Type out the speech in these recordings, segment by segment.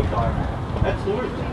That's Lord's.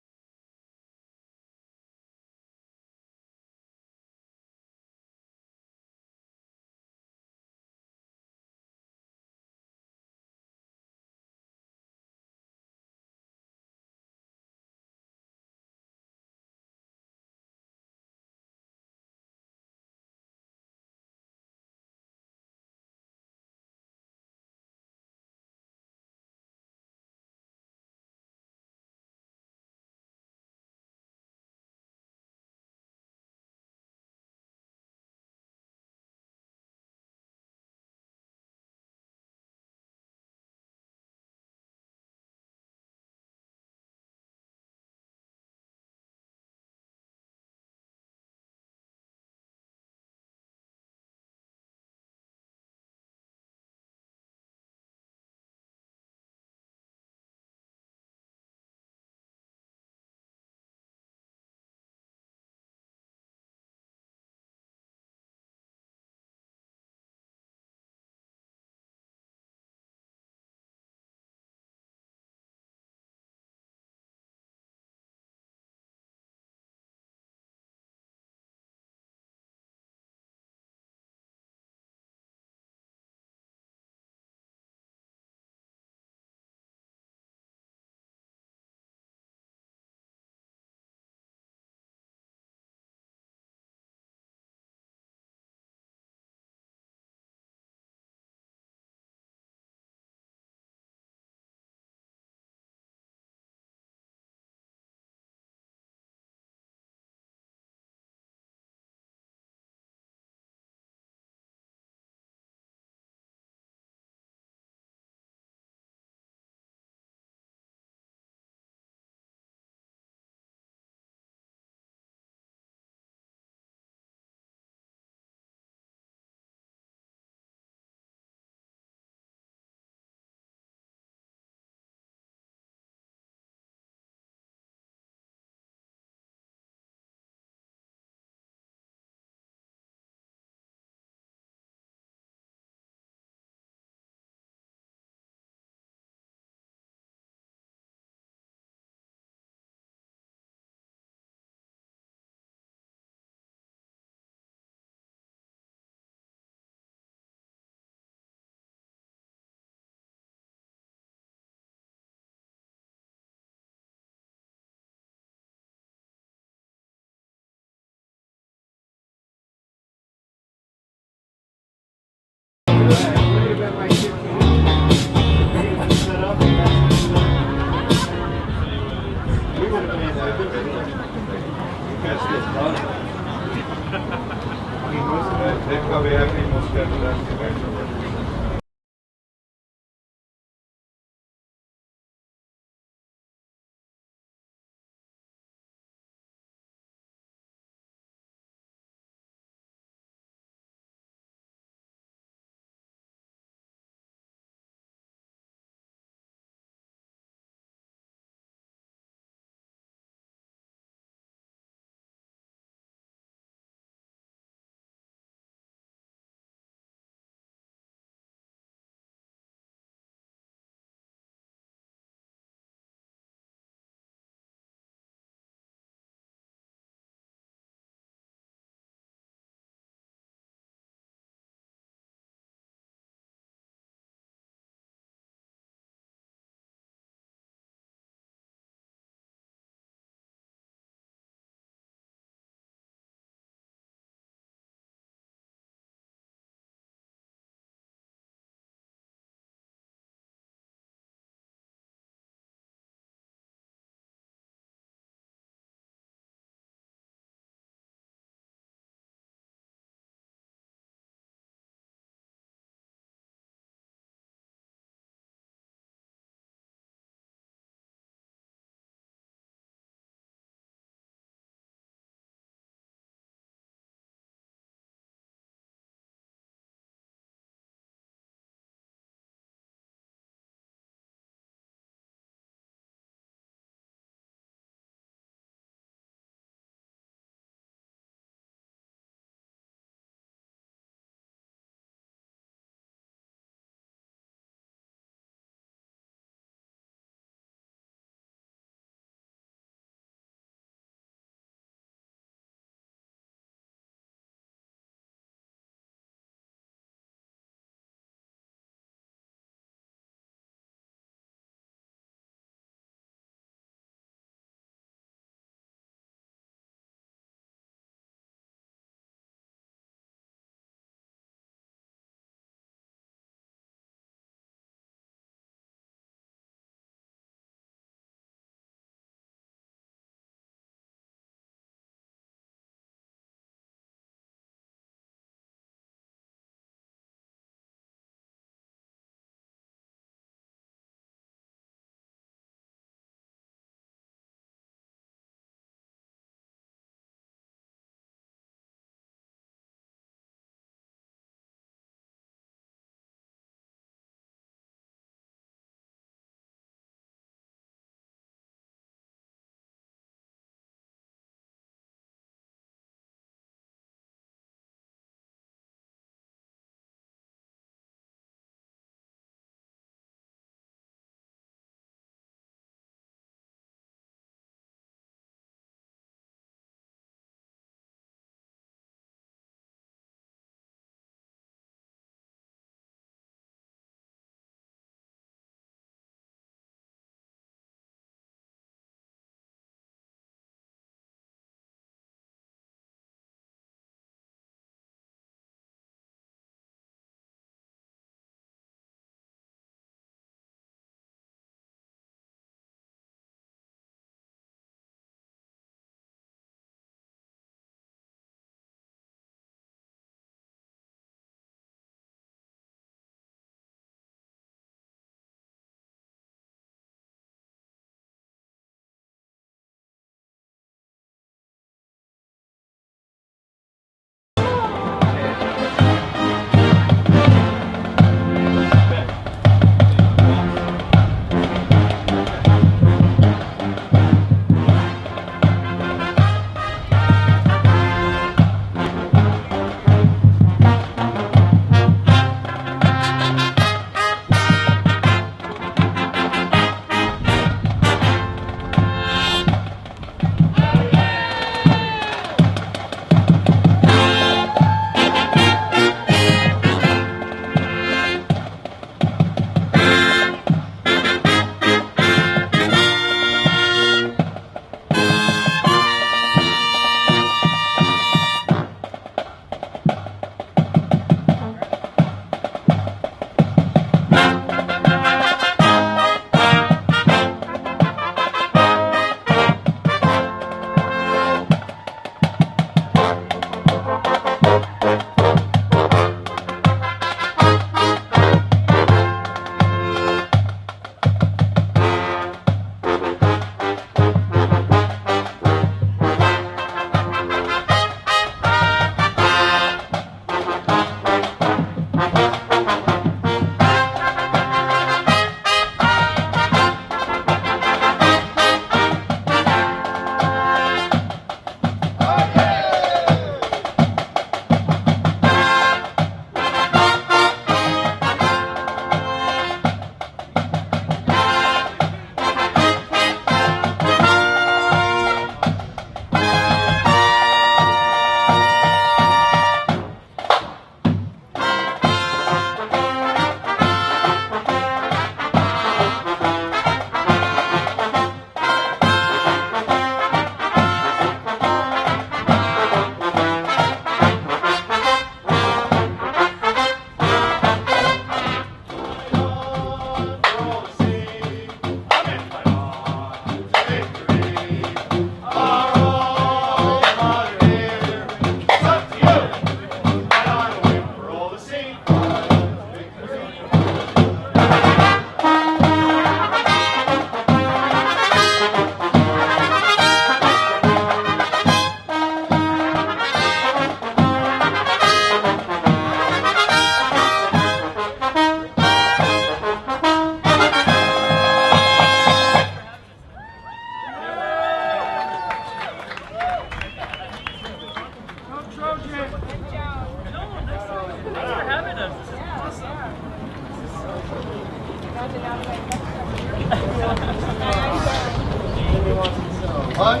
One,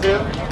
two.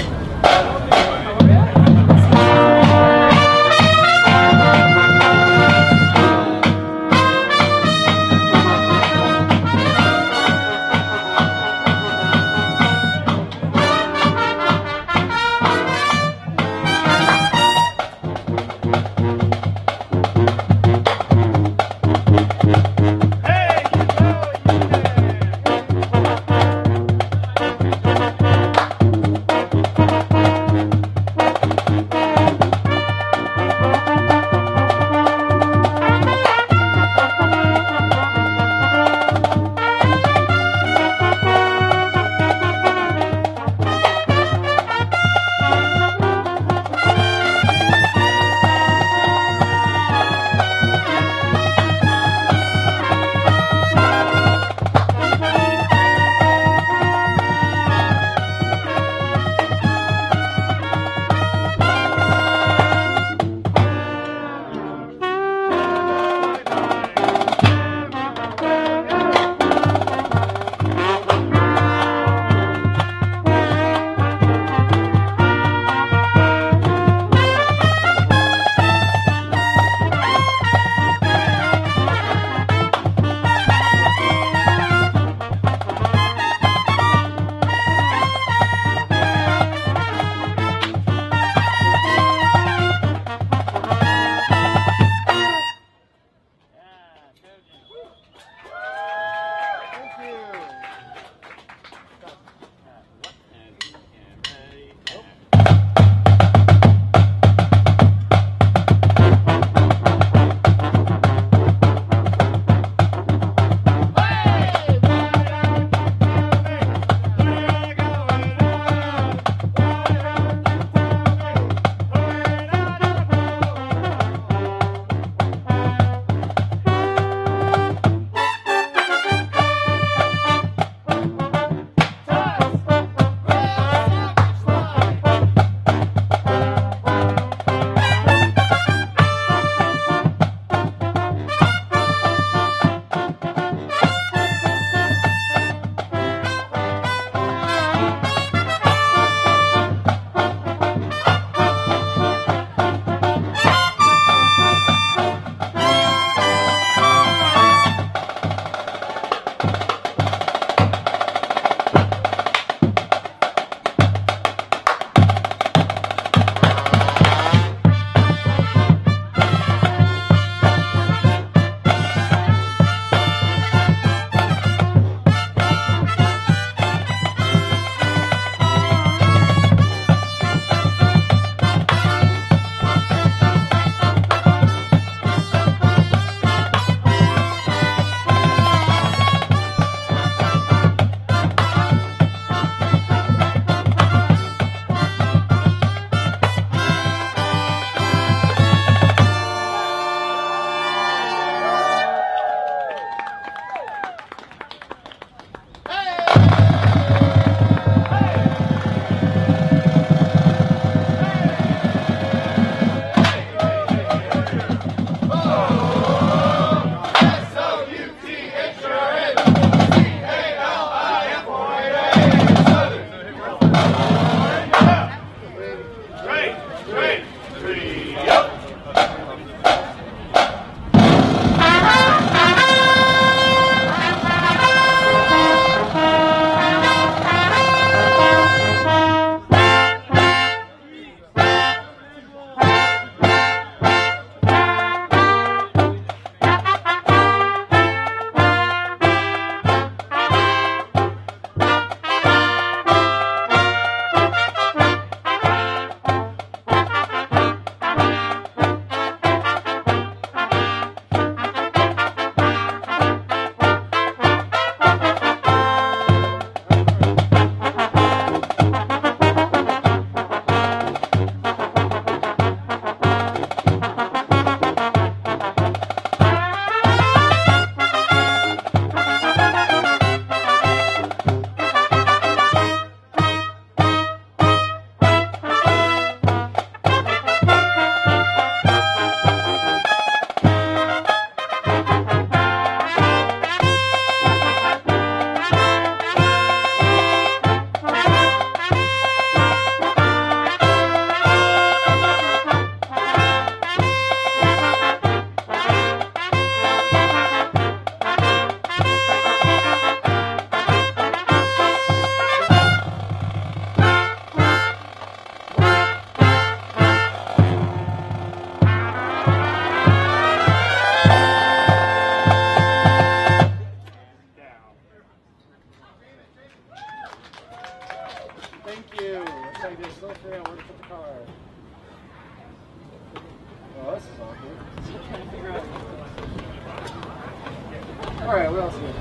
Alright, what else do you have?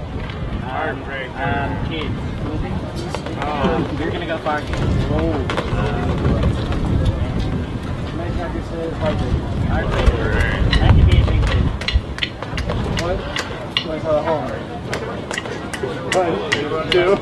Kids. You're gonna go parking. Nightcracker says heartbreaker. That could be a big thing. What? What's our home? 1, 2, 1, 2.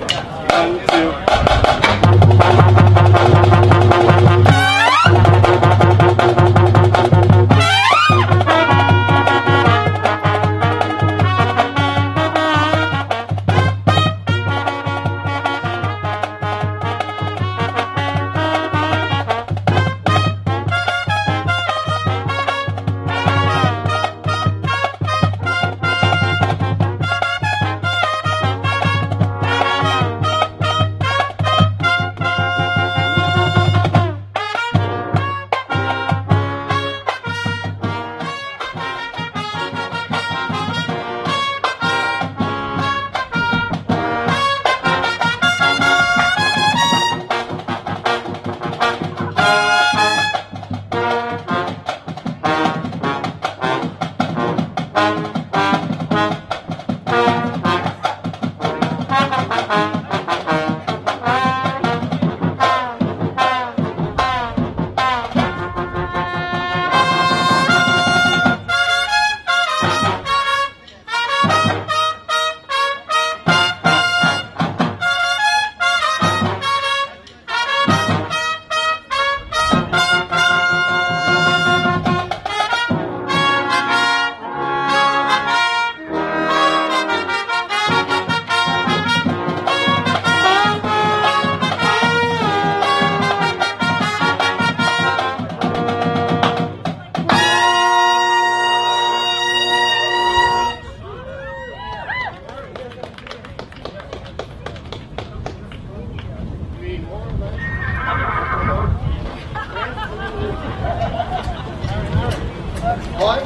One,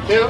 two.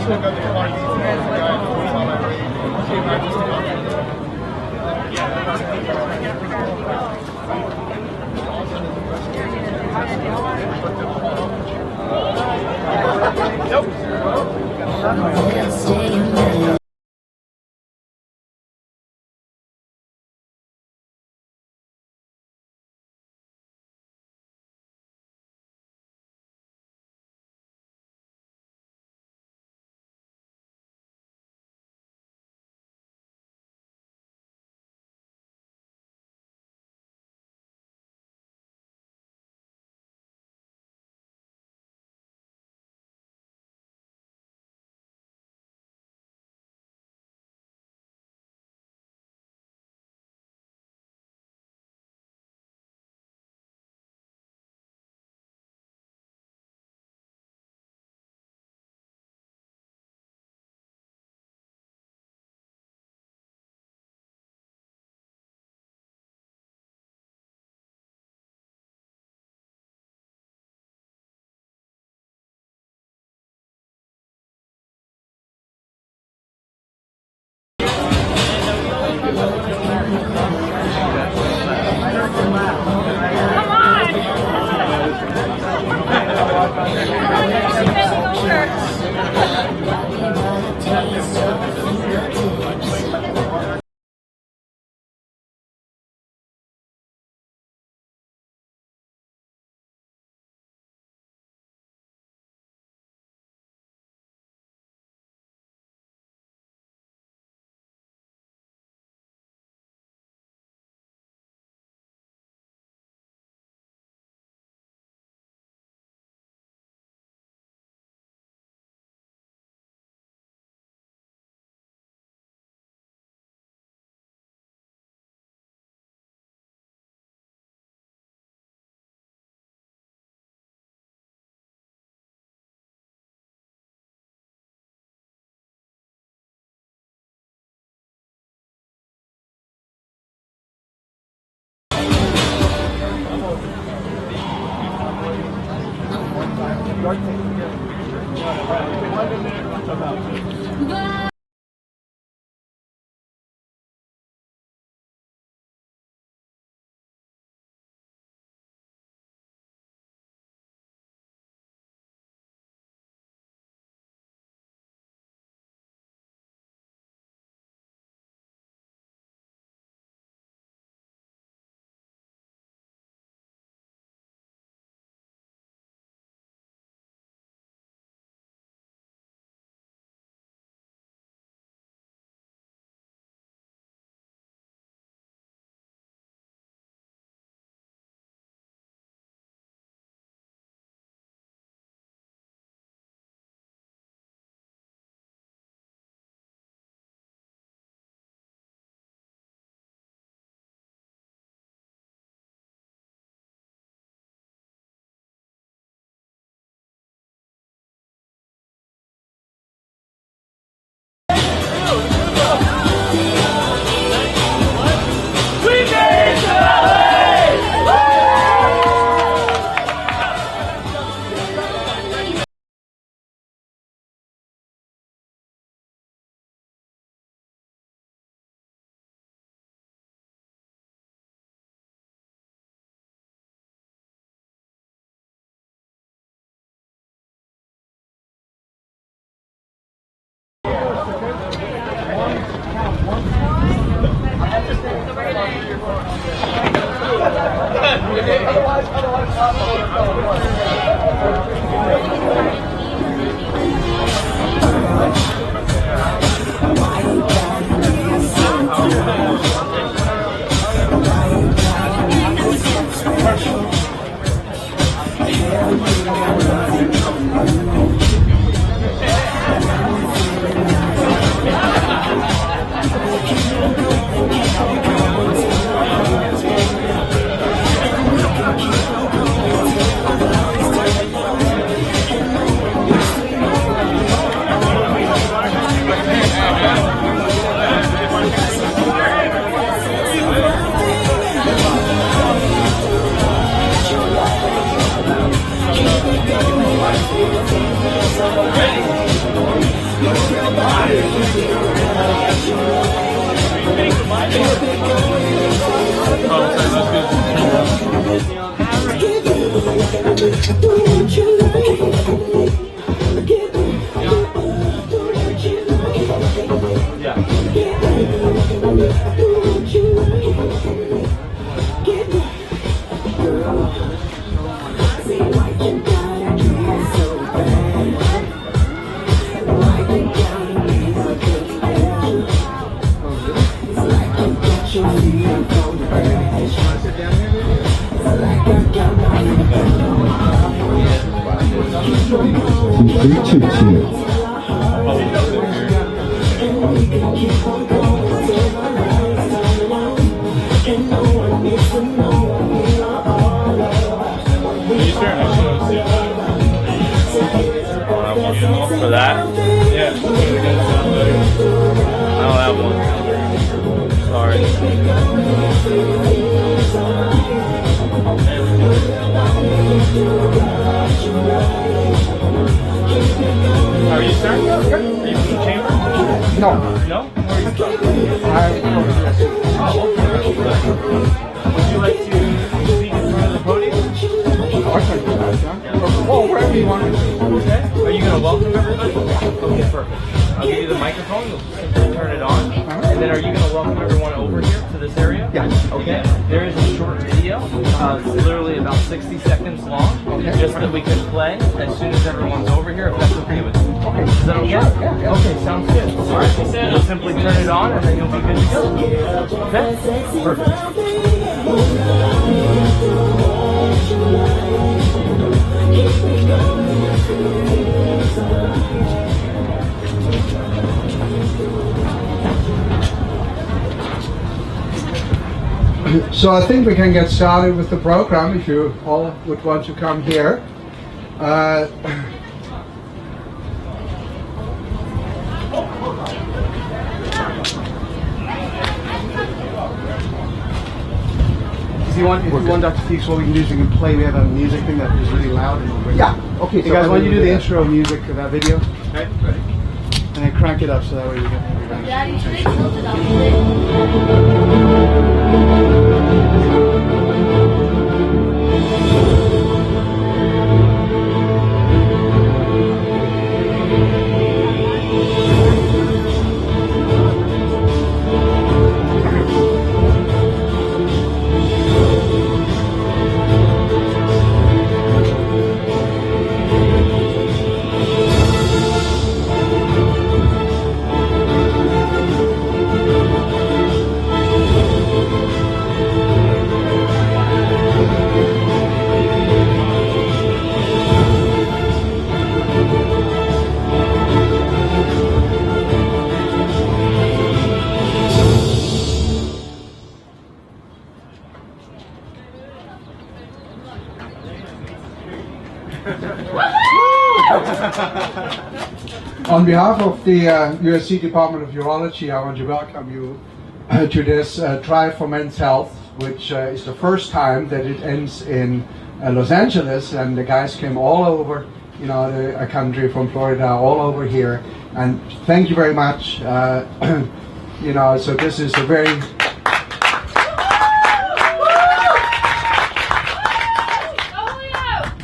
Ready? For that? Yeah. I don't have one. Sorry. Are you starting? Are you from the chamber? No. No? Where are you from? Would you like to speak in front of the podium? Oh, wherever you want. Okay. Are you going to welcome everybody? Okay, perfect. I'll give you the microphone. You'll simply turn it on. And then are you going to welcome everyone over here to this area? Yeah. Okay. There is a short video. It's literally about 60 seconds long. Okay. Just that we can play as soon as everyone's over here, if that's okay with you. Is that okay? Yeah. Okay, sounds good. All right. You'll simply turn it on and then you'll be good to go. Okay? Perfect. So I think we can get started with the program if you all would want to come here. If you want Dr. Feeks, what we can do is we can play. We have a music thing that is really loud. Yeah, okay. You guys want you to do the intro music of that video? Okay, ready? And then crank it up so that way we get everybody. Daddy, should I tilt it up a On behalf of the USC Department of Urology, I want to welcome you to this Drive for Men's Health, which is the first time that it ends in Los Angeles, and the guys came all over, the country, from Florida, all over here, and thank you very much. So this is a very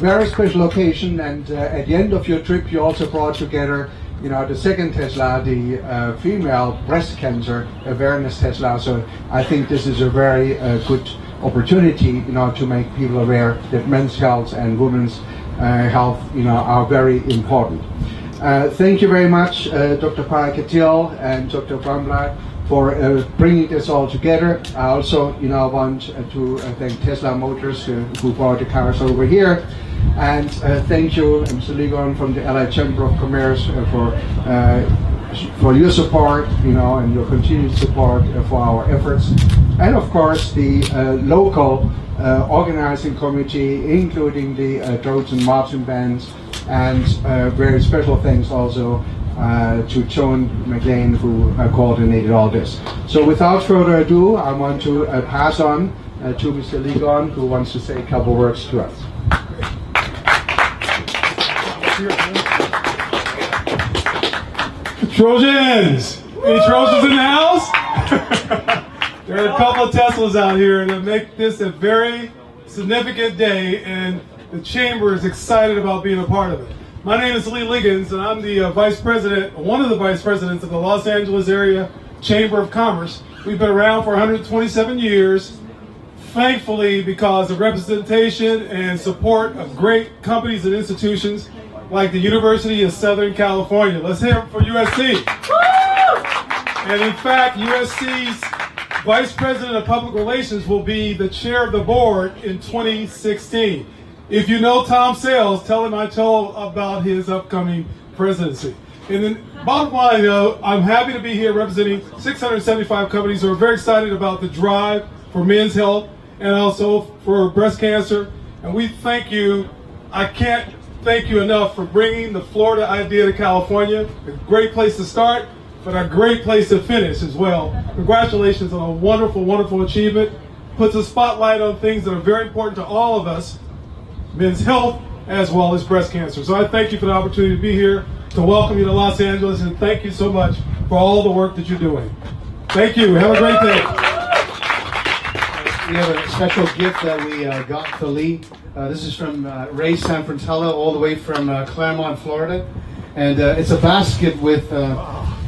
very special occasion, and at the end of your trip you also brought together the second Tesla, the female breast cancer awareness Tesla. So I think this is a very good opportunity to make people aware that men's health and women's health are very important. Thank you very much, Dr. Parakatil and Dr. Brambla, for bringing this all together. I also want to thank Tesla Motors who brought the cars over here. And thank you, Mr. Ligon from the LA Chamber of Commerce for your support, and your continued support for our efforts. And of course, the local organizing committee, including the Trojan Marching Bands, and very special thanks also to Joan McLean, who coordinated all this. So without further ado, I want to pass on to Mr. Ligon, who wants to say a couple words to us. Trojans! Any Trojans in the house? There are a couple of Teslas out here that make this a very significant day, and the Chamber is excited about being a part of it. My name is Lee Liggins, and I'm the Vice President, one of the Vice Presidents of the Los Angeles Area Chamber of Commerce. We've been around for 127 years, thankfully because of representation and support of great companies and institutions like the University of Southern California. Let's hear it for USC. And in fact, USC's Vice President of Public Relations will be the chair of the board in 2016. If you know Tom Sales, tell him I told about his upcoming presidency. And then bottom line, though, I'm happy to be here representing 675 companies who are very excited about the drive for men's health and also for breast cancer. And we thank you. I can't thank you enough for bringing the Florida idea to California. A great place to start, but a great place to finish as well. Congratulations on a wonderful, wonderful achievement. Puts a spotlight on things that are very important to all of us, men's health as well as breast cancer. So I thank you for the opportunity to be here, to welcome you to Los Angeles, and thank you so much for all the work that you're doing. Thank you. Have a great day. We have a special gift that we got for Lee. This is from Ray Sanfrantella, all the way from Claremont, Florida. And it's a basket with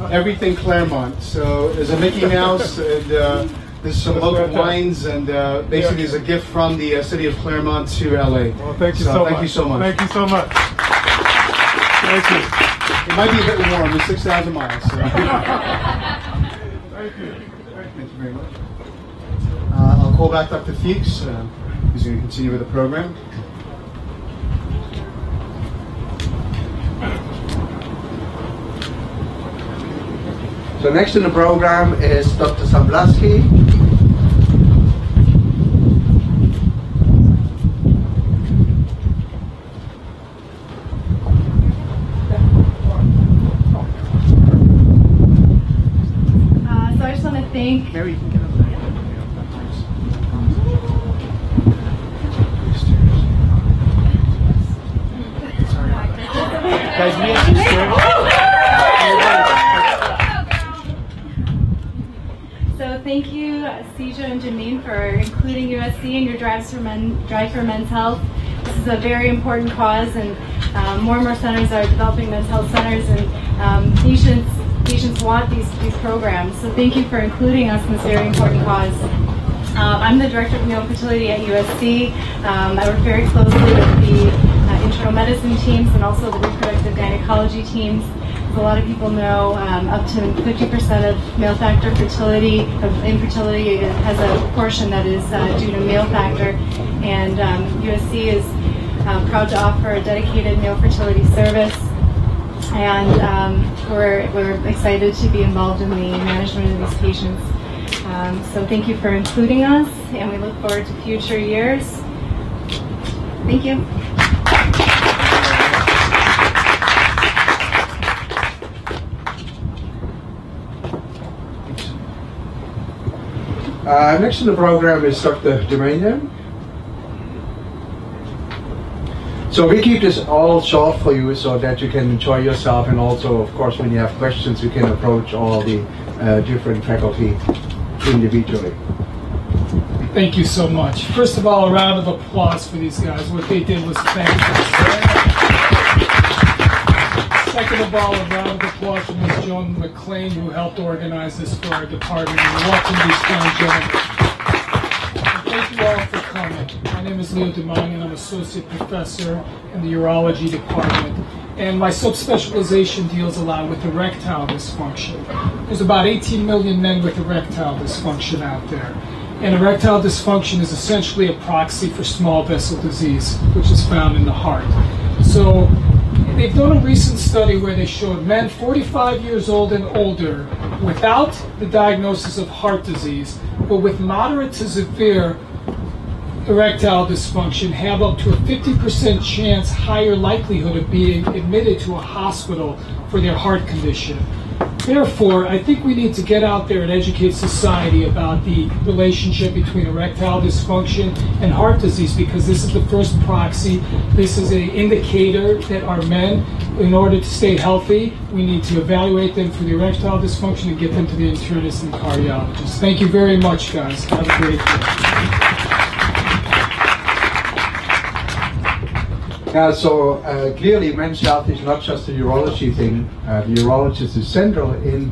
everything Claremont. So there's a Mickey Mouse, and there's some local wines, and basically it's a gift from the city of Claremont to LA. Well, thank you so much. Thank you so much. Thank you so much. Thank you. It might be a bit warm, it's 6,000 miles. So. Thank you. Thank you very much. I'll call back Dr. Fuchs. He's going to continue with the program. So next in the program is Dr. Sablaski. So I just want to thank Mary, you can get up there. Guys, we have to So thank you, Seja and Janine, for including USC in your Drive for Men's Health. This is a very important cause, and more and more centers are developing men's health centers, and patients want these programs. So thank you for including us in this very important cause. I'm the Director of Male Fertility at USC. I work very closely with the internal medicine teams and also the reproductive gynecology teams. As a lot of people know, up to 50% of male factor infertility has a portion that is due to male factor, and USC is proud to offer a dedicated male fertility service, and we're excited to be involved in the management of these patients. So thank you for including us, and we look forward to future years. Thank you. Next in the program is Dr. Germanian. So we keep this all short for you so that you can enjoy yourself, and also, of course, when you have questions, you can approach all the different faculty individually. Thank you so much. First of all, a round of applause for these guys. What they did was fantastic. Second of all, a round of applause for Ms. Joan McLean, who helped organize this for our department. And welcome these fine gentlemen. And thank you all for coming. My name is Leo Demanian. I'm Associate Professor in the Urology Department. And my subspecialization deals a lot with erectile dysfunction. There's about 18 million men with erectile dysfunction out there. And erectile dysfunction is essentially a proxy for small vessel disease, which is found in the heart. So they've done a recent study where they showed men 45 years old and older without the diagnosis of heart disease, but with moderate to severe erectile dysfunction have up to a 50% chance higher likelihood of being admitted to a hospital for their heart condition. Therefore, I think we need to get out there and educate society about the relationship between erectile dysfunction and heart disease, because this is the first proxy. This is an indicator that our men, in order to stay healthy, we need to evaluate them for the erectile dysfunction and get them to the internist and cardiologist. Thank you very much, guys. Have a great day. Yeah, so clearly men's health is not just a urology thing. The urologist is central in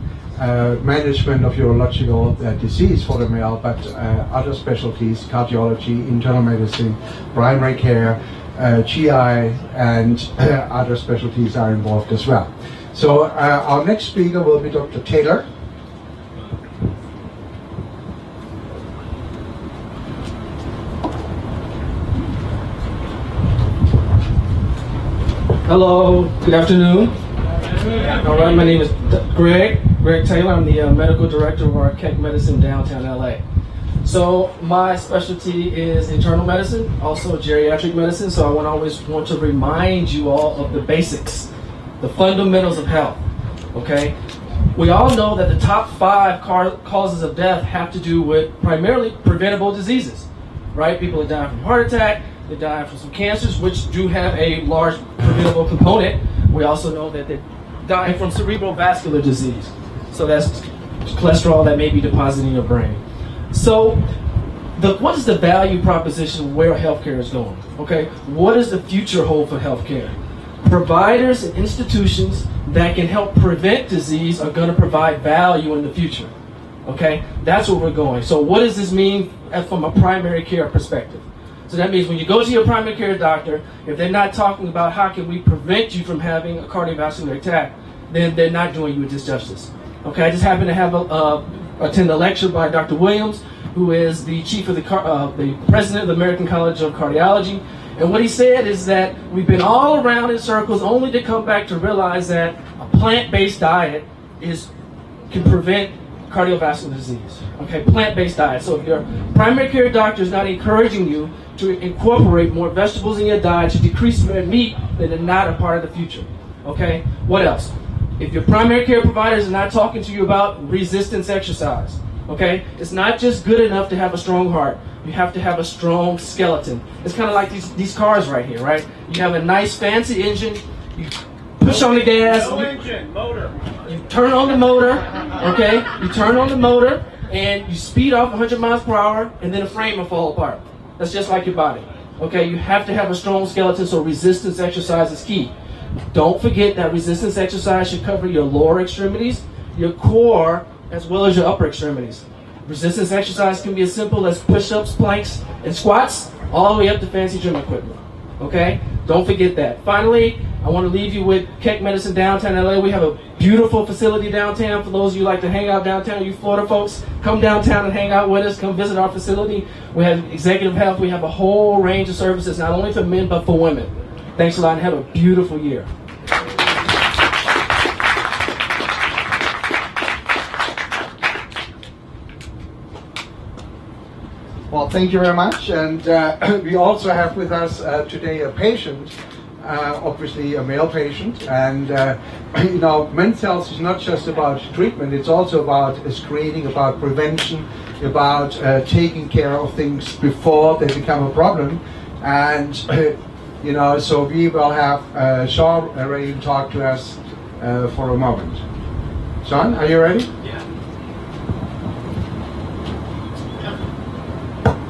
management of urological disease for the male, but other specialties, cardiology, internal medicine, primary care, GI, and other specialties are involved as well. So our next speaker will be Dr. Taylor. Hello, good afternoon. All right, my name is Greg Taylor. I'm the medical director of our Keck Medicine downtown LA. So my specialty is internal medicine, also geriatric medicine. So I always want to remind you all of the basics, the fundamentals of health, okay? We all know that the top 5 causes of death have to do with primarily preventable diseases, right? People are dying from heart attack, they die from some cancers, which do have a large preventable component. We also know that they die from cerebral vascular disease. So that's cholesterol that may be deposited in your brain. So what is the value proposition of where healthcare is going? Okay, what does the future hold for healthcare? Providers and institutions that can help prevent disease are going to provide value in the future. Okay, that's where we're going. So what does this mean from a primary care perspective? So that means when you go to your primary care doctor, if they're not talking about how can we prevent you from having a cardiovascular attack, then they're not doing you a disjustice. Okay, I just happened to have attend a lecture by Dr. Williams, who is the chief of the president of the American College of Cardiology. And what he said is that we've been all around in circles only to come back to realize that a plant-based diet can prevent cardiovascular disease. Okay, plant-based diet. So if your primary care doctor is not encouraging you to incorporate more vegetables in your diet, to decrease red meat, then they're not a part of the future. Okay, what else? If your primary care providers are not talking to you about resistance exercise, okay, it's not just good enough to have a strong heart. You have to have a strong skeleton. It's kind of like these cars right here, right? You have a nice fancy engine, you push on the gas, you turn on the motor, okay? You turn on the motor and you speed off 100 miles per hour and then the frame will fall apart. That's just like your body, okay? You have to have a strong skeleton, so resistance exercise is key. Don't forget that resistance exercise should cover your lower extremities, your core, as well as your upper extremities. Resistance exercise can be as simple as push-ups, planks, and squats, all the way up to fancy gym equipment. Okay? Don't forget that. Finally, I want to leave you with Keck Medicine downtown LA. We have a beautiful facility downtown. For those of you who like to hang out downtown, you Florida folks, come downtown and hang out with us. Come visit our facility. We have executive health. We have a whole range of services, not only for men, but for women. Thanks a lot and have a beautiful year. Well, thank you very much. And we also have with us today a patient, obviously a male patient. And, you know, men's health is not just about treatment, it's also about screening, about prevention, about taking care of things before they become a problem. And, you know, so we will have Sean Rain talk to us for a moment. Sean, are you ready? Yeah.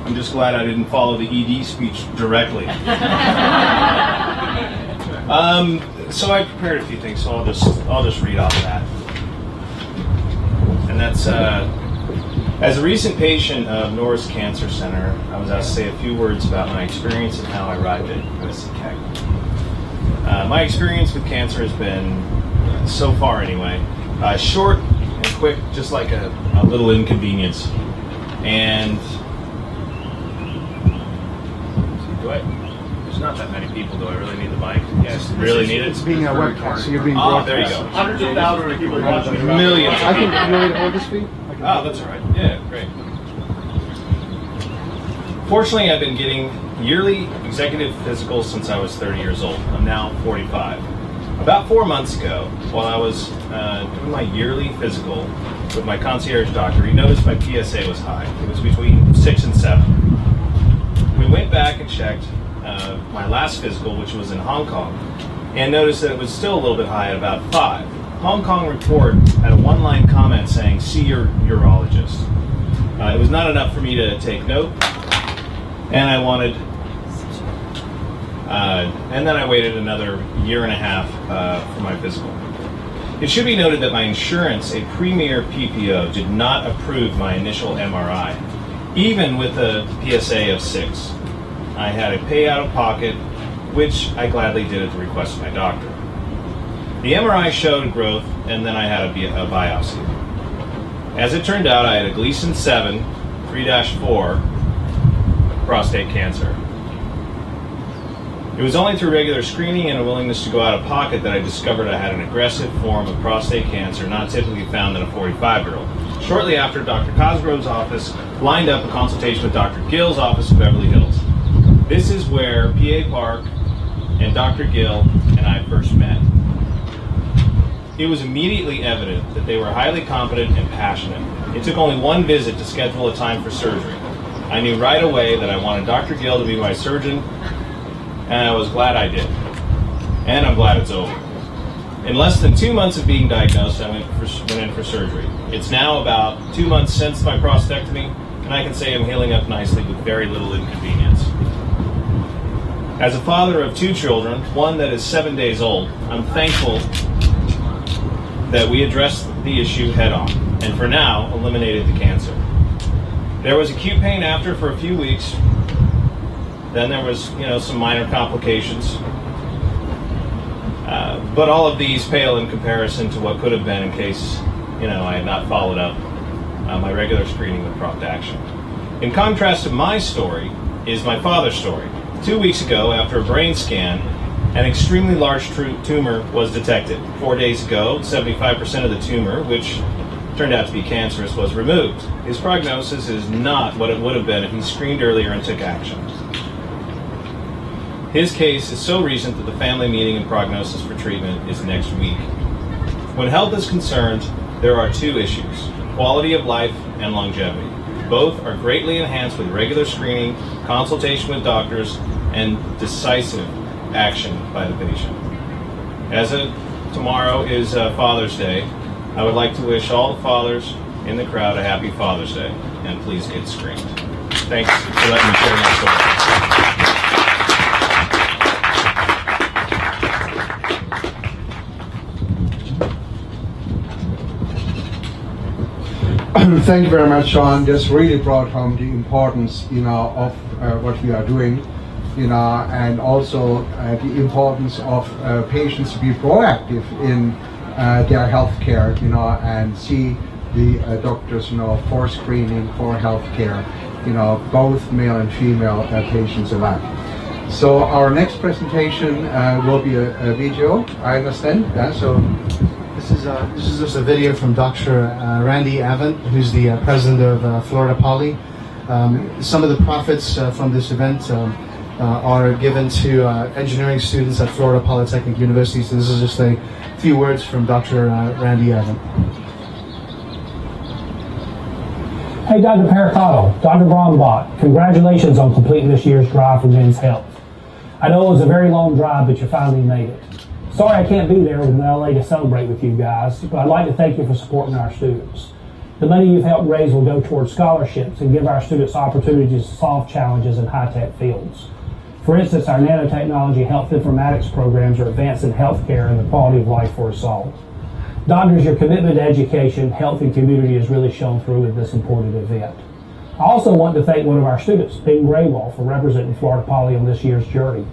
I'm just glad I didn't follow the ED speech directly. So I prepared a few things, so I'll just read off that. And that's as a recent patient of Norris Cancer Center, I was asked to say a few words about my experience and how I arrived at USC Keck. My experience with cancer has been, so far anyway, short and quick, just like a little inconvenience. And there's not that many people. Do I really need the mic? Yes, really need it? It's being a webcast, so you're being there you go. Hundreds of thousands of people watching. Millions. I can really hold this feed. Oh, that's all right. Yeah, great. Fortunately, I've been getting yearly executive physicals since I was 30 years old. I'm now 45. About 4 months ago, while I was doing my yearly physical with my concierge doctor, he noticed my PSA was high. It was between 6 and 7. We went back and checked my last physical, which was in Hong Kong, and noticed that it was still a little bit high at about 5. Hong Kong report had a one-line comment saying, "See your urologist." It was not enough for me to take note, and I wanted, and then I waited another year and a half for my physical. It should be noted that my insurance, a premier PPO, did not approve my initial MRI, even with a PSA of 6. I had to pay out of pocket, which I gladly did at the request of my doctor. The MRI showed growth, and then I had a biopsy. As it turned out, I had a Gleason 7, 3-4 prostate cancer. It was only through regular screening and a willingness to go out of pocket that I discovered I had an aggressive form of prostate cancer not typically found in a 45-year-old. Shortly after, Dr. Cosgrove's office lined up a consultation with Dr. Gill's office in Beverly Hills. This is where PA Park and Dr. Gill and I first met. It was immediately evident that they were highly competent and passionate. It took only one visit to schedule a time for surgery. I knew right away that I wanted Dr. Gill to be my surgeon, and I was glad I did. And I'm glad it's over. In less than 2 months of being diagnosed, I went in for surgery. It's now about 2 months since my prostatectomy, and I can say I'm healing up nicely with very little inconvenience. As a father of 2 children, one that is 7 days old, I'm thankful that we addressed the issue head on, and for now, eliminated the cancer. There was acute pain after for a few weeks. Then there was, some minor complications. But all of these pale in comparison to what could have been in case, I had not followed up my regular screening with Prompt Action. In contrast to my story is my father's story. 2 weeks ago, after a brain scan, an extremely large tumor was detected. 4 days ago, 75% of the tumor, which turned out to be cancerous, was removed. His prognosis is not what it would have been if he screened earlier and took action. His case is so recent that the family meeting and prognosis for treatment is next week. When health is concerned, there are 2 issues: quality of life and longevity. Both are greatly enhanced with regular screening, consultation with doctors, and decisive action by the patient. As tomorrow is Father's Day, I would like to wish all the fathers in the crowd a happy Father's Day, and please get screened. Thanks for letting me share my story. Thank you very much, Sean. This really brought home the importance, of what we are doing, and also the importance of patients to be proactive in their health care, and see the doctors, for screening, for health care, both male and female patients alike. So our next presentation will be a video, I understand. So. This is just a video from Dr. Randy Avent, who's the president of Florida Poly. Some of the profits from this event are given to engineering students at Florida Polytechnic University. So this is just a few words from Dr. Randy Avent. Hey, Dr. Pericato, Dr. Brombach, congratulations on completing this year's Drive for Men's Health. I know it was a very long drive, but you finally made it. Sorry I can't be there in LA to celebrate with you guys, but I'd like to thank you for supporting our students. The money you've helped raise will go towards scholarships and give our students opportunities to solve challenges in high-tech fields. For instance, our nanotechnology health informatics programs are advancing healthcare and the quality of life for us all. Doctors, your commitment to education, health, and community has really shown through with this important event. I also want to thank one of our students, Bing Raywall, for representing Florida Poly on this year's journey.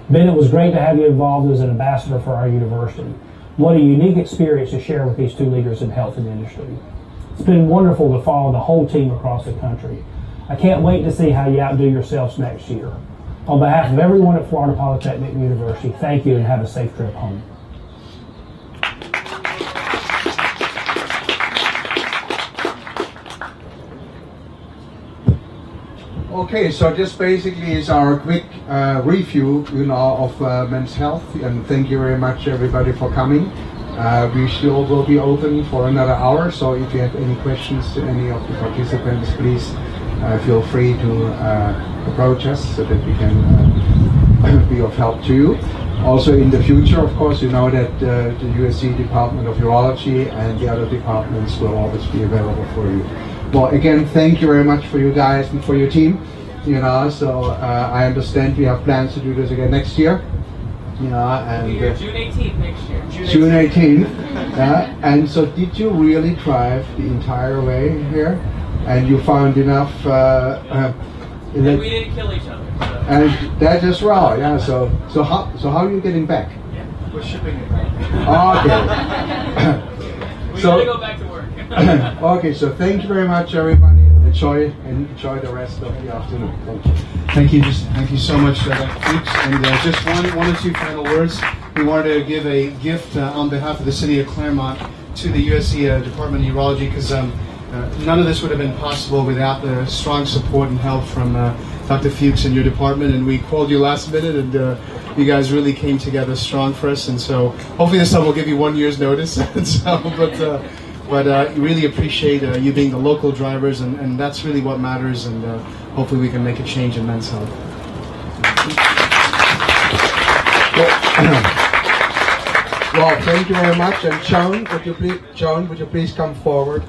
Ben, it was great to have you involved as an ambassador for our university. What a unique experience to share with these 2 leaders in health and industry. It's been wonderful to follow the whole team across the country. I can't wait to see how you outdo yourselves next year. On behalf of everyone at Florida Polytechnic University, thank you and have a safe trip home. Okay, so this basically is our quick review, of Men's Health, and thank you very much everybody for coming. We still will be open for another hour, so if you have any questions to any of the participants, please feel free to approach us so that we can be of help to you. Also in the future, of course, you know that the USC Department of Urology and the other departments will always be available for you. Well, again, thank you very much for you guys and for your team. So I understand we have plans to do this again next year. And June 18th next year. June 18th. And so, did you really drive the entire way here? And you found enough? And we didn't kill each other. So. And that is well, yeah. So how are you getting back? Yeah. We're shipping it back. Okay. We gotta go back to work. Okay, so thank you very much, everybody. Enjoy the rest of the afternoon. Thank you. Thank you so much, Dr. Fuchs. And just one or two final words. We wanted to give a gift on behalf of the City of Claremont to the USC Department of Urology, because none of this would have been possible without the strong support and help from Dr. Fuchs and your department. And we called you last minute, and you guys really came together strong for us. And so hopefully this time we'll give you 1 year's notice. But really appreciate you being the local drivers, and that's really what matters. And hopefully we can make a change in Men's Health. Well, thank you very much. And Joan, would you please come forward?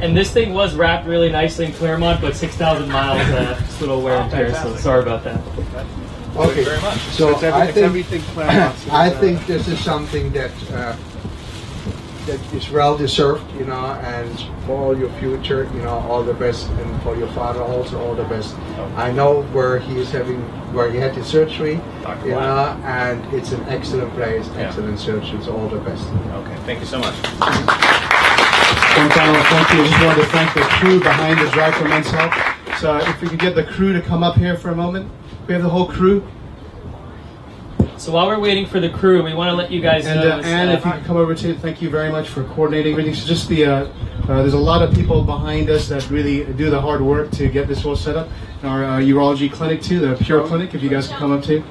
And this thing was wrapped really nicely in Claremont, but 6,000 miles, just a little wear and tear, so sorry about that. Okay, very much. so I think everything Claremont. I think this is something that is well deserved, and for all your future, all the best, and for your father also all the best. I know where he had his surgery, and it's an excellent place, excellent surgeon, so all the best. Okay, thank you so much. One final thank you. I just wanted to thank the crew behind the Drive for Men's Health. So if we could get the crew to come up here for a moment. We have the whole crew. So while we're waiting for the crew, we want to let you guys know. And if you could come over too, thank you very much for coordinating everything. So just there's a lot of people behind us that really do the hard work to get this all set up. And our urology clinic too, the Pure Clinic, if you guys could come up too.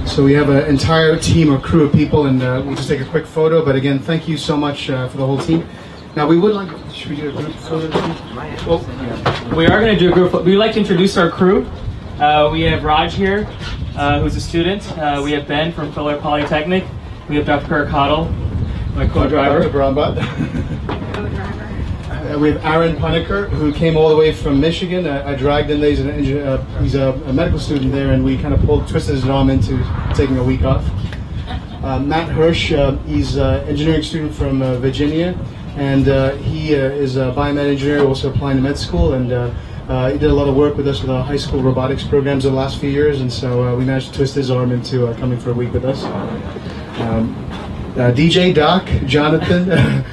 So we have an entire team or crew of people, and we'll just take a quick photo. But again, thank you so much for the whole team. Now we would like, should we do a group photo? Well, we are going to do a group. We'd like to introduce our crew. We have Raj here, who's a student. We have Ben from Fuller Polytechnic. We have Dr. Pericottle, my co-driver. We have Aaron Puneker, who came all the way from Michigan. I dragged him there. He's a medical student there, and we kind of twisted his arm into taking a week off. Matt Hirsch, he's an engineering student from Virginia. And he is a biomed engineer, also applying to med school, and he did a lot of work with us with our high school robotics programs over the last few years, and so we managed to twist his arm into coming for a week with us. DJ Doc, Jonathan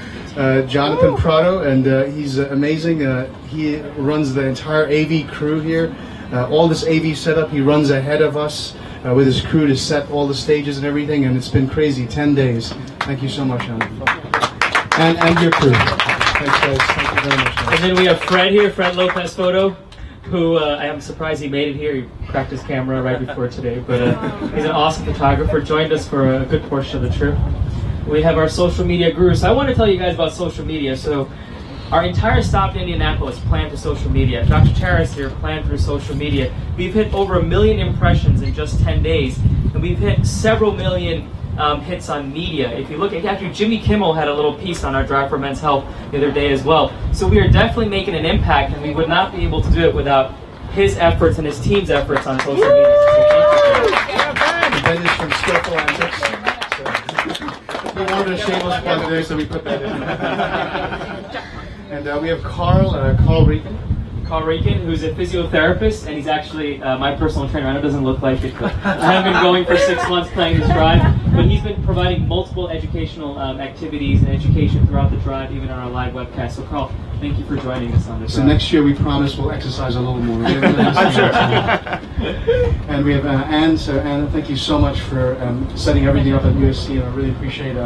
Prado, and he's amazing. He runs the entire AV crew here. All this AV setup, he runs ahead of us with his crew to set all the stages and everything, and it's been crazy, 10 days. Thank you so much, Jonathan. And your crew. Thanks, guys. Thank you very much, guys. And then we have Fred here, Fred Lopez Photo, who I am surprised he made it here. He cracked his camera right before today, but he's an awesome photographer. Joined us for a good portion of the trip. We have our social media guru. So I want to tell you guys about social media. So our entire stop in Indianapolis planned through social media. Dr. Terrace here planned through social media. We've hit over 1 million impressions in just 10 days, and we've hit several million hits on media. If you look at, actually Jimmy Kimmel had a little piece on our Drive for Men's Health the other day as well. So we are definitely making an impact, and we would not be able to do it without his efforts and his team's efforts on social media. So thank you. Ben is from Skillful Antics. We wanted a shameless plug today, so we put that in. And we have Carl Regan. Carl Regan, who's a physiotherapist, and he's actually my personal trainer. I know it doesn't look like it, but I have been going for 6 months playing this drive. But he's been providing multiple educational activities and education throughout the drive, even on our live webcast. So Carl, thank you for joining us on this. So next year we promise we'll exercise a little more. And we have Anne. So Anne, thank you so much for setting everything up at USC, and I really appreciate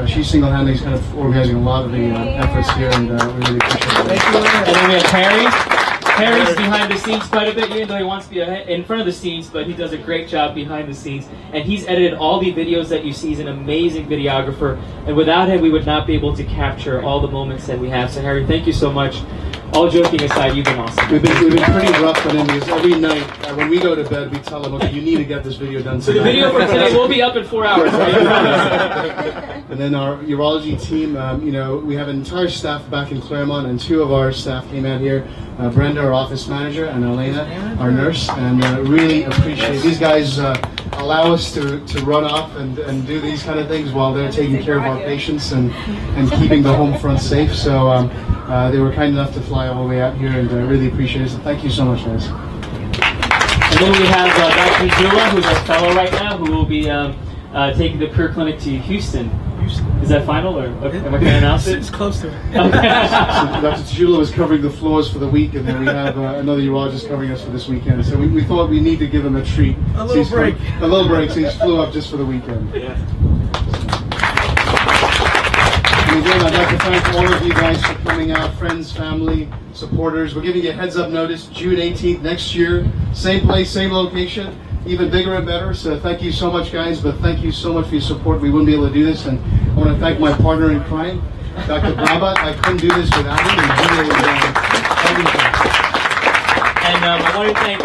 she's single-handedly kind of organizing a lot of the efforts here, and we really appreciate it. Thank you. And then we have Harry. Harry's behind the scenes quite a bit, even though he wants to be in front of the scenes, but he does a great job behind the scenes. And he's edited all the videos that you see. He's an amazing videographer. And without him, we would not be able to capture all the moments that we have. So Harry, thank you so much. All joking aside, you've been awesome. We've been pretty rough on him because every night when we go to bed, we tell him, okay, you need to get this video done So tonight. the video for today will be up in 4 hours, right? And then our urology team, we have an entire staff back in Claremont, and 2 of our staff came out here, Brenda, our office manager, and Elena, our nurse, and really appreciate these guys allow us to run off and do these kind of things while they're taking care of our patients and keeping the home front safe. So they were kind enough to fly all the way out here, and really appreciate it. So thank you so much, guys. And then we have Dr. Zula, who's our fellow right now, who will be taking the Pure Clinic to Houston. Is that final, or am I going to announce it? It's close to it. Okay. So Dr. Tajula is covering the floors for the week, and then we have another urologist covering us for this weekend. So we thought we need to give him a treat. A little break. A little break, so he flew up just for the weekend. Yeah. And again, I'd like to thank all of you guys for coming out, friends, family, supporters. We're giving you a heads-up notice, June 18th next year, same place, same location, even bigger and better. So thank you so much, guys, but thank you so much for your support. We wouldn't be able to do this, and I want to thank my partner in crime, Dr. Brabat. I couldn't do this without him, and he really everything. And I want to thank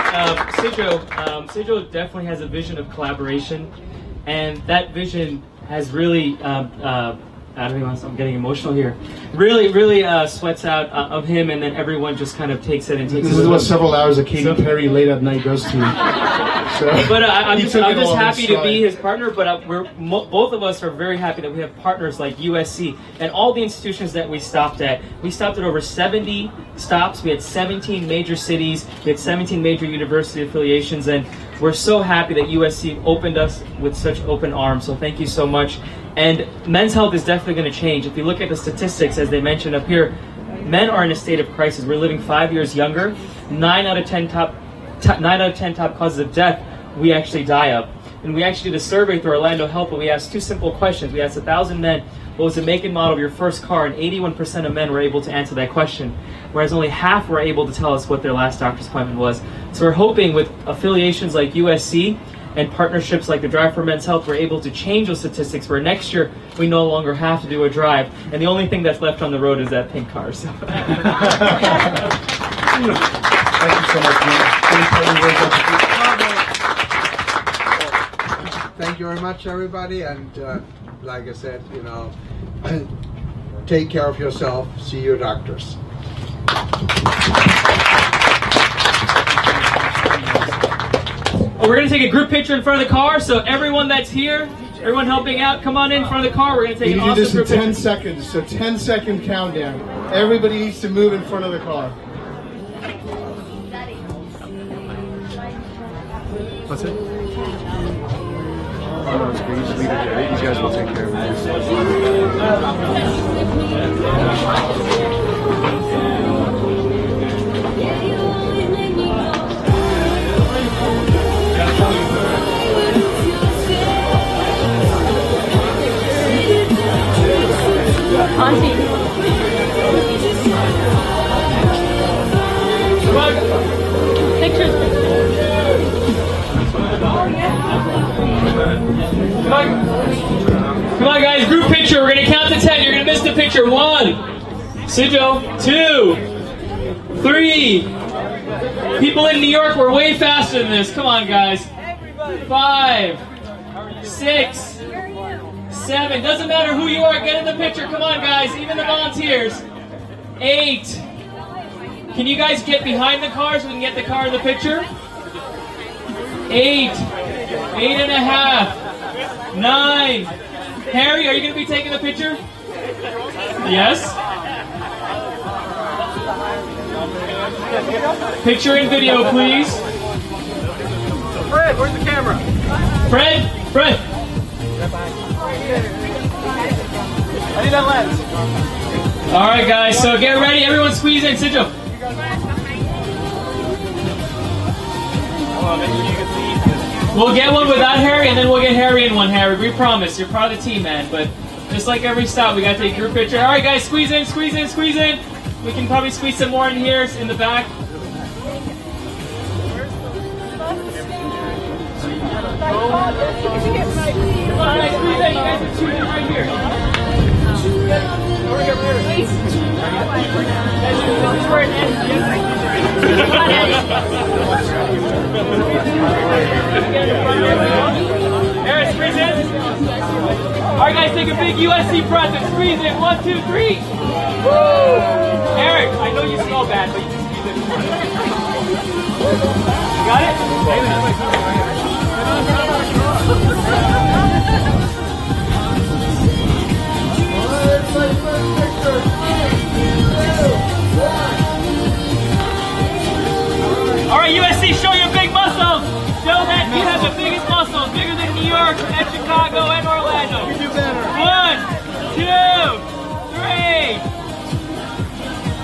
Sidro. Sidro definitely has a vision of collaboration, and that vision has really, I don't know, I'm getting emotional here, really sweats out of him, and then everyone just kind of takes it and takes it. This is what several hours of Katy Perry late at night does to you. So, but I'm just happy to stride. be his partner, but both of us are very happy that we have partners like USC and all the institutions that we stopped at. We stopped at over 70 stops. We had 17 major cities. We had 17 major university affiliations, and we're so happy that USC opened us with such open arms. So thank you so much. And men's health is definitely going to change. If you look at the statistics, as they mentioned up here, men are in a state of crisis. We're living 5 years younger. 9 out of 10 top causes of death we actually die of. And we actually did a survey through Orlando Health, and we asked 2 simple questions. We asked 1,000 men, what was the make and model of your first car? And 81% of men were able to answer that question, whereas only half were able to tell us what their last doctor's appointment was. So we're hoping with affiliations like USC and partnerships like the Drive for Men's Health, we're able to change those statistics where next year we no longer have to do a drive, and the only thing that's left on the road is that pink car. So. Thank you so much, man. Thank you very much, everybody, and like I said, take care of yourself. See your doctors. We're going to take a group picture in front of the car, so everyone that's here, everyone helping out, come on in front of the car. We're going to take an awesome this in group 10 picture. seconds, so 10-second countdown. Everybody needs to move in front of the car. What's it? These guys will take care of Come on, guys, group picture. We're going to count to 10. You're going to miss the picture. 1, Sidjo, 2, 3. People in New York were way faster than this. Come on, guys. 5, 6, 7. Doesn't matter who you are. Get in the picture. Come on, guys. Even the volunteers. 8. Can you guys get behind the car so we can get the car in the picture? 8, 8.5, 9. Harry, are you going to be taking the picture? Yes? Picture and video, please. Fred, where's the camera? Fred! I need that lens. All right, guys, so get ready. Everyone squeeze in. Sidjo. We'll get one without Harry, and then we'll get Harry in one, Harry. We promise. You're part of the team, man. But just like every stop, we gotta take a group picture. All right, guys, squeeze in, squeeze in, squeeze in. We can probably squeeze some more in here, in the back. Come on, guys, squeeze in. You guys are shooting right here. Harris, squeeze in. Alright guys, take a big USC present. Squeeze in. 1, 2, 3. Woo! Eric, I know you smell bad, but you just squeeze in. You got it? Alright, USC, show your big muscles! Show that you have the biggest muscles, bigger than New York, and Chicago, and Orlando. 1, 2, 3.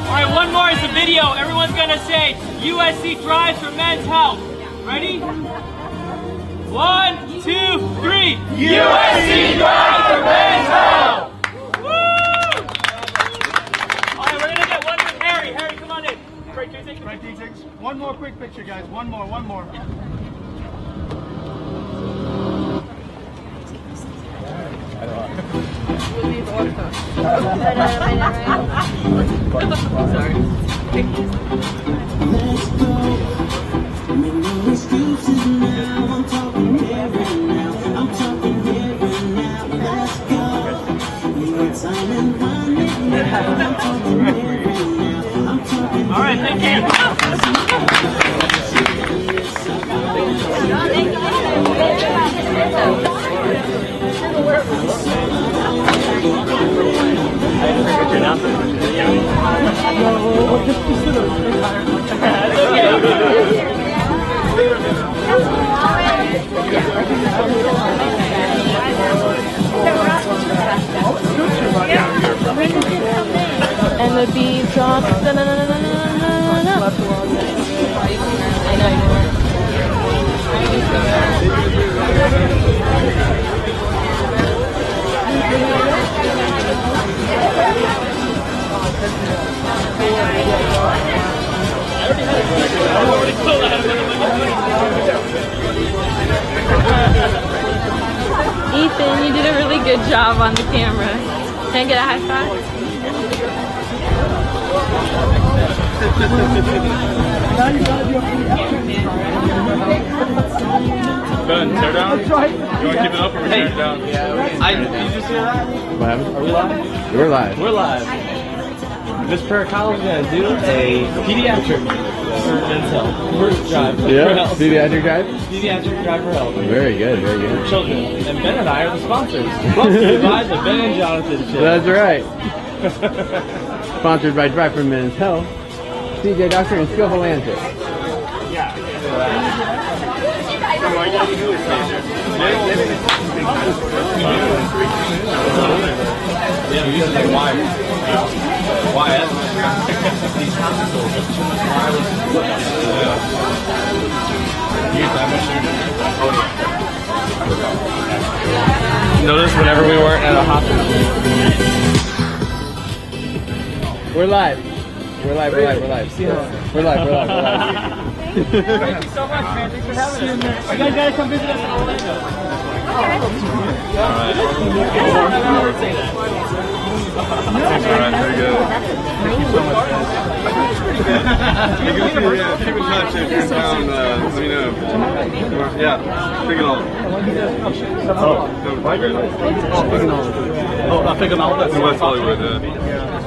Alright, one more is the video. Everyone's gonna say, USC drives for men's health. Ready? 1, 2, 3. USC drives for men's health! One more quick picture, guys. One more. Sorry. Let's go. Make no excuses now. I'm talking here and now. I'm talking here and now. Let's go. We got time and money now. I'm talking here and now. I'm talking. All right, thank you. And the beat drops. No. I know. Ethan, you did a really good job on the camera. Can I get a high five? Ben, tear down? You want to keep it up or we tear it down? Yeah. Did you just hear that? What happened? Are we live? We're live. We're live. Miss Pericalo is going to do a pediatric for men's health. Drive for health. Pediatric drive? Pediatric drive for health. Very good, very good. For children. And Ben and I are the sponsors. Sponsored by the Ben and Jonathan Show. That's right. Sponsored by Drive for Men's Health, CJ Doctor, and Skillful Answer. Yeah, we're using like wires. Wires. These consoles have too much wireless. Use that machine. Notice whenever we weren't at a hospital. We're live. We're live. We're live. Thank you so much, man. Thanks for having us. You guys gotta come visit us in Orlando. Thanks, alright, very good. Thank you so much. Keep in touch if you're in town, let me know. Yeah, Big and Olive. Oh, Big and Olive? That's in West Hollywood, kind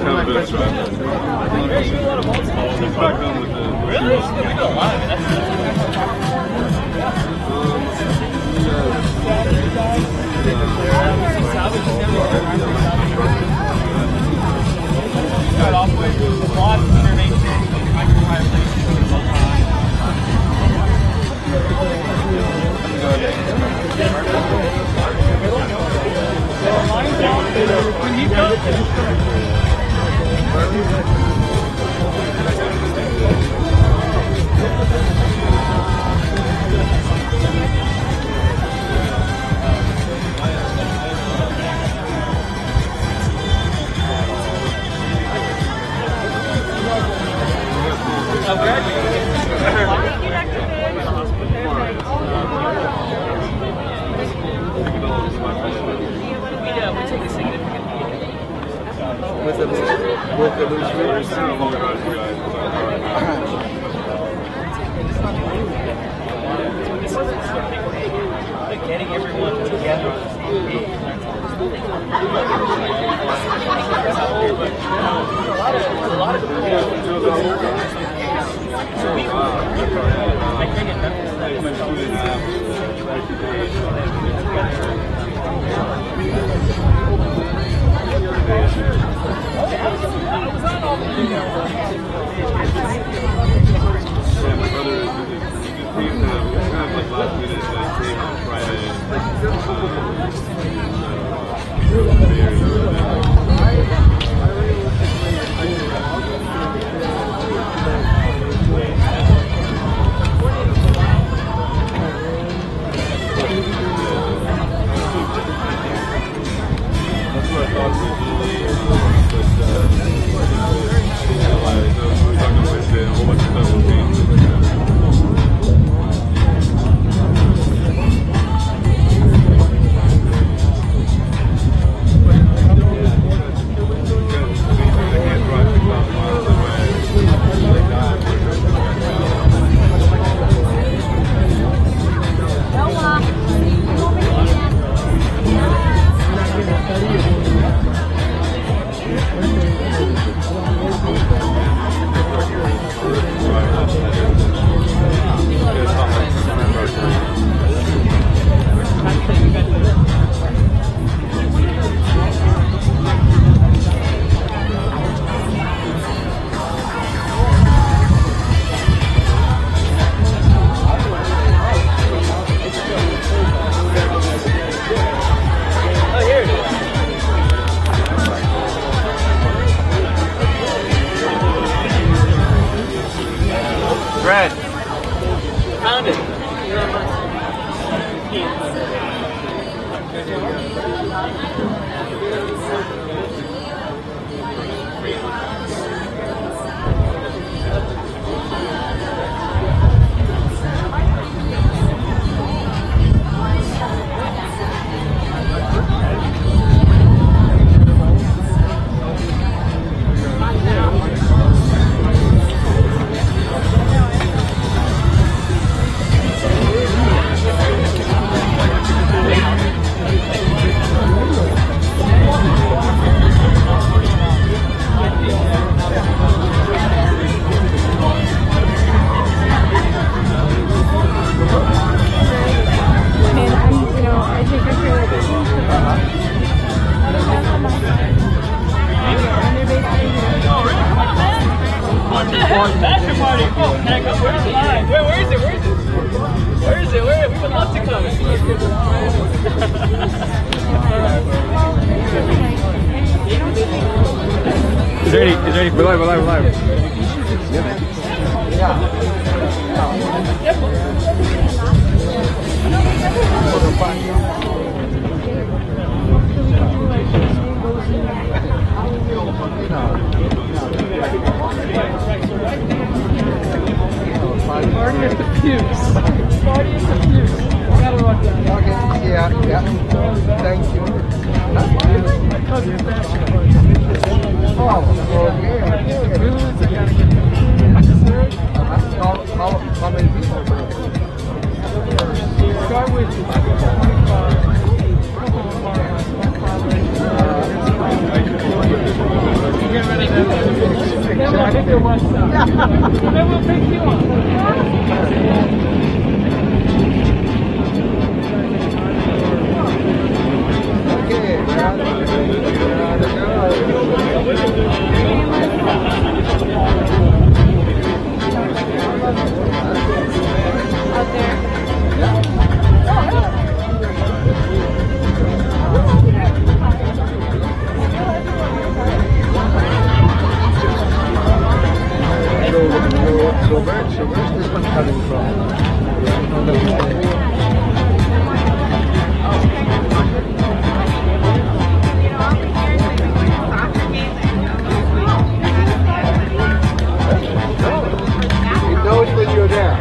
of a bit of drive. Back on with the... Really? Start off with the water intervention, microfiber Getting everyone together. Red. Found it. Bachelor party! Oh, can I come? Where's the line? Where is it? Where is it? Where is it? Where? We would love to come. Is there any? We're live. Party at the Pews. Party at the Pews. Gotta walk down. Okay, yeah. Thank you. My cousin's bachelor party. Oh, okay. How many people? Start with 25. Get ready to then we'll pick your one side. Then we'll pick you up. Out there. So where's this one coming from? It knows that you're there.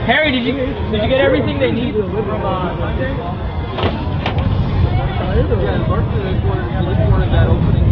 Harry, did you get everything they need from Monday? Yeah, Mark wanted that opening.